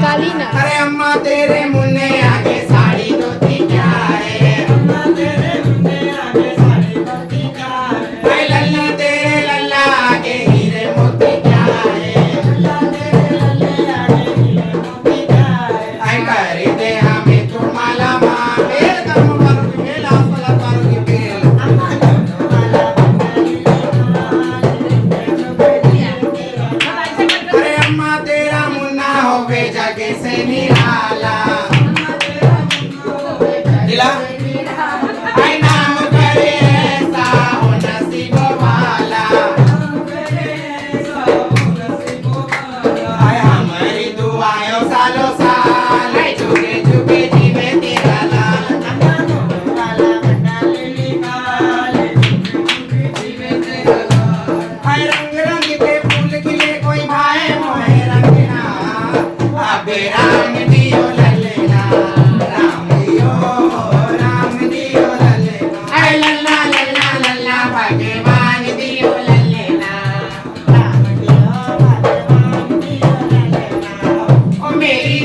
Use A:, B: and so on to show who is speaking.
A: कालीना।
B: अरे अम्मा तेरे मुन्ने आगे साड़ी धोती क्या है? अम्मा तेरे मुन्ने आगे साड़ी धोती क्या है? भाई लल्ला तेरे लल्ला आगे हीरे मोती क्या है? लल्ला तेरे लल्ले आगे हीरे मोती क्या है? आई कर दे हमें तू माला माँ बेल कर्म वालों की बेल आसमां वालों की बेल अम्मा दोनों वाला अरे अम्मा तेरा मुन्ना हो बे जगे से निराला दिला आई नाम करे ऐसा हो नसीब वाला आई हमारी दुआओं सालों साल आई जुगे जुगे जीवे तेरा लाल अम्मा दोनों वाला बना ले काल जीवे तेरा लाल आई रंग रंग के फूल खिले कोई भाए मोहे रंगना अबे राम दियो लल्लेना राम दियो लल्लेना आई लल्ला लल्ला लल्ला भगवान दियो लल्लेना राम दियो भगवान दियो लल्लेना ओ मेरी